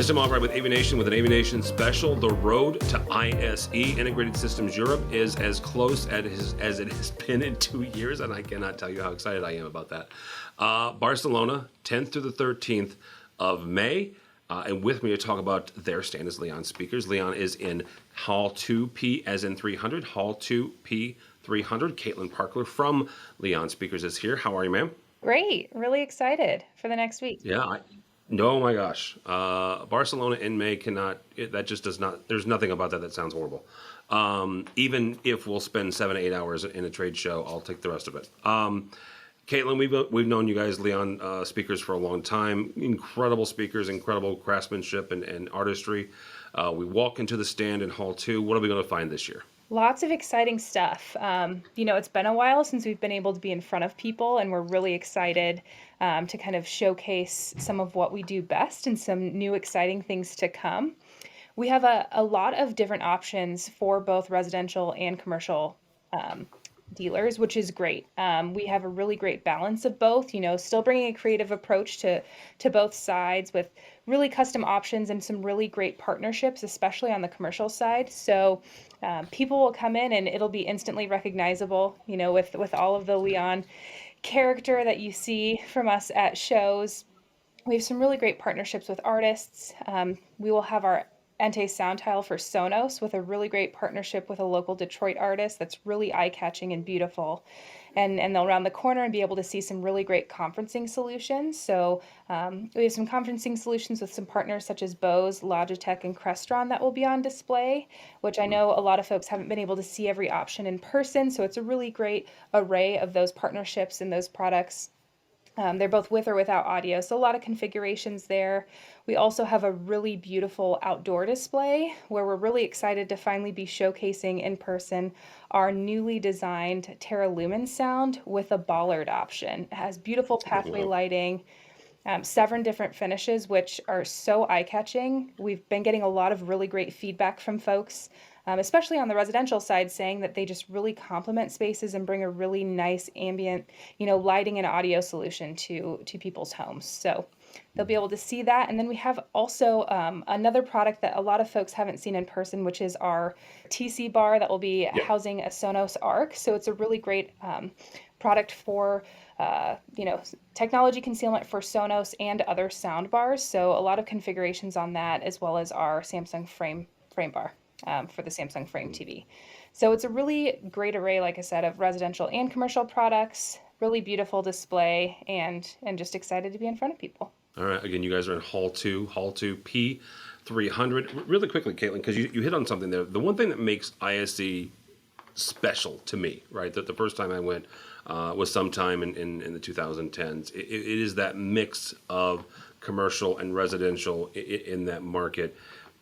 This time I'll ride with AVNation with an AVNation special. The road to ISE, Integrated Systems Europe, is as close as it has been in 2 years, and I cannot tell you how excited I am about that. Barcelona, 10th to the 13th of May. And with me to talk about their stand is Leon Speakers. Leon is in Hall 2P, as in 300, Hall 2P 300. Caitlin Parkler from Leon Speakers is here. How are you, ma'am? Great. Really excited for the next week. Yeah, no, my gosh. Barcelona in May that just does not, there's nothing about that sounds horrible. Even if we'll spend 7 to 8 hours in a trade show, I'll take the rest of it. Caitlin, we've known you guys, Leon Speakers, for a long time. Incredible speakers, incredible craftsmanship and artistry. We walk into the stand in Hall 2. What are we going to find this year? Lots of exciting stuff. It's been a while since we've been able to be in front of people, and we're really excited to kind of showcase some of what we do best and some new exciting things to come. We have a lot of different options for both residential and commercial dealers, which is great. We have a really great balance of both, still bringing a creative approach to both sides with really custom options and some really great partnerships, especially on the commercial side. So people will come in and it'll be instantly recognizable, with all of the Leon character that you see from us at shows. We have some really great partnerships with artists. We will have our Ente sound tile for Sonos with a really great partnership with a local Detroit artist that's really eye-catching and beautiful. And they'll round the corner and be able to see some really great conferencing solutions. So we have some conferencing solutions with some partners such as Bose, Logitech, and Crestron that will be on display, which I know a lot of folks haven't been able to see every option in person. So it's a really great array of those partnerships and those products. They're both with or without audio, so a lot of configurations there. We also have a really beautiful outdoor display where we're really excited to finally be showcasing in person our newly designed Terra Lumen sound with a bollard option. It has beautiful pathway lighting, 7 different finishes, which are so eye-catching. We've been getting a lot of really great feedback from folks, especially on the residential side, saying that they just really complement spaces and bring a really nice ambient, lighting and audio solution to people's homes. So they'll be able to see that. And then we have also another product that a lot of folks haven't seen in person, which is our TC bar that will be housing a Sonos Arc. So it's a really great product for technology concealment for Sonos and other sound bars. So a lot of configurations on that, as well as our Samsung frame bar for the Samsung Frame TV. So it's a really great array, like I said, of residential and commercial products. Really beautiful display, and just excited to be in front of people. All right. Again, you guys are in Hall 2P 300. Really quickly, Caitlin, because you hit on something there. The one thing that makes ISE special to me, right, that the first time I went was sometime in the 2010s. It is that mix of commercial and residential in that market.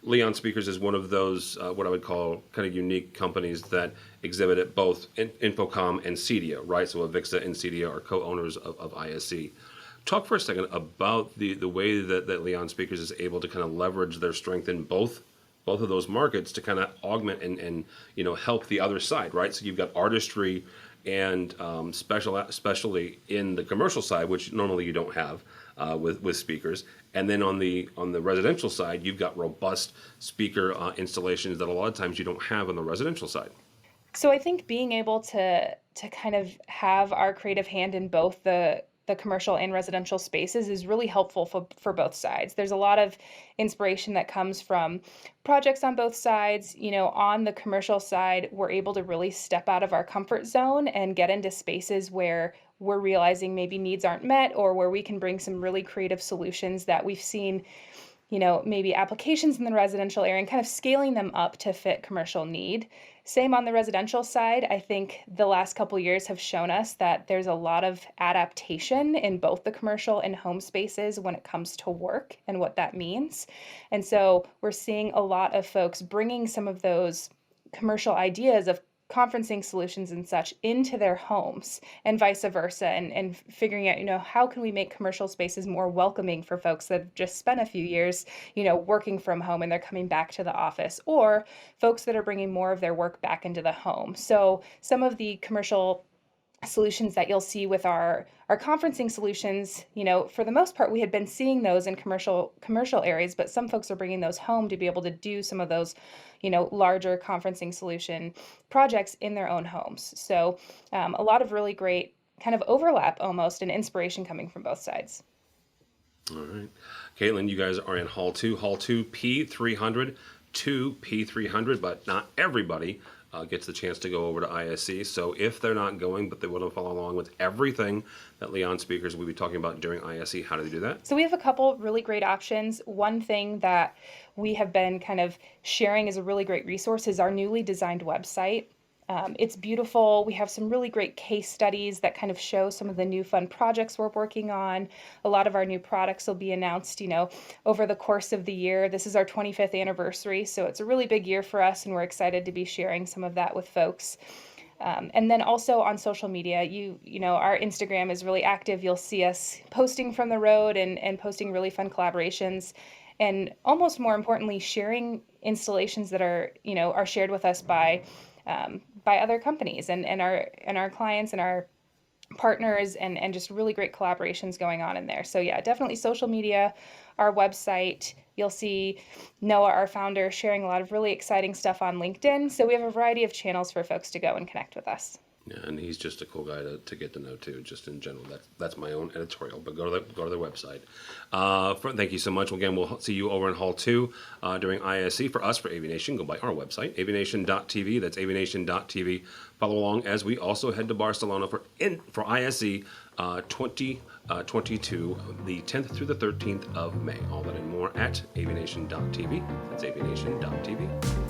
Leon Speakers is one of those, what I would call kind of unique companies that exhibit at both Infocom and CEDIA, right? So Avixa and CEDIA are co-owners of ISE. Talk for a second about the way that Leon Speakers is able to kind of leverage their strength in both of those markets to kind of augment and help the other side, right? So you've got artistry and especially in the commercial side, which normally you don't have with speakers. And then on the residential side, you've got robust speaker installations that a lot of times you don't have on the residential side. So I think being able to kind of have our creative hand in both the commercial and residential spaces is really helpful for both sides. There's a lot of inspiration that comes from projects on both sides. On the commercial side, we're able to really step out of our comfort zone and get into spaces where we're realizing maybe needs aren't met, or where we can bring some really creative solutions that we've seen, maybe applications in the residential area, and kind of scaling them up to fit commercial need. Same on the residential side. I think the last couple years have shown us that there's a lot of adaptation in both the commercial and home spaces when it comes to work and what that means. And so we're seeing a lot of folks bringing some of those commercial ideas of conferencing solutions and such into their homes, and vice versa, and figuring out, how can we make commercial spaces more welcoming for folks that have just spent a few years, working from home and they're coming back to the office, or folks that are bringing more of their work back into the home. So some of the commercial solutions that you'll see with our conferencing solutions, for the most part, we had been seeing those in commercial areas, but some folks are bringing those home to be able to do some of those, larger conferencing solution projects in their own homes. So a lot of really great kind of overlap almost and inspiration coming from both sides. All right. Caitlin, you guys are in Hall 2 P300, 2 P300, but not everybody gets the chance to go over to ISE. So if they're not going, but they want to follow along with everything that Leon speakers will be talking about during ISE, how do they do that? So we have a couple really great options. One thing that we have been kind of sharing as a really great resource is our newly designed website. It's beautiful. We have some really great case studies that kind of show some of the new fun projects we're working on. A lot of our new products will be announced, over the course of the year. This is our 25th anniversary, so it's a really big year for us, and we're excited to be sharing some of that with folks. And then also on social media, our Instagram is really active. You'll see us posting from the road and posting really fun collaborations, and almost more importantly, sharing installations that are shared with us by other companies and our clients and our partners, and just really great collaborations going on in there. So yeah, definitely social media, our website. You'll see Noah, our founder, sharing a lot of really exciting stuff on LinkedIn. So we have a variety of channels for folks to go and connect with us. Yeah, and he's just a cool guy to get to know too, just in general. That's my own editorial, but go to their website. Thank you so much. Again, we'll see you over in Hall 2 during ISE. For us, for AVNation, go by our website, avnation.tv. That's avnation.tv. Follow along as we also head to Barcelona for ISE 2022, the 10th through the 13th of May. All that and more at avnation.tv. That's avnation.tv.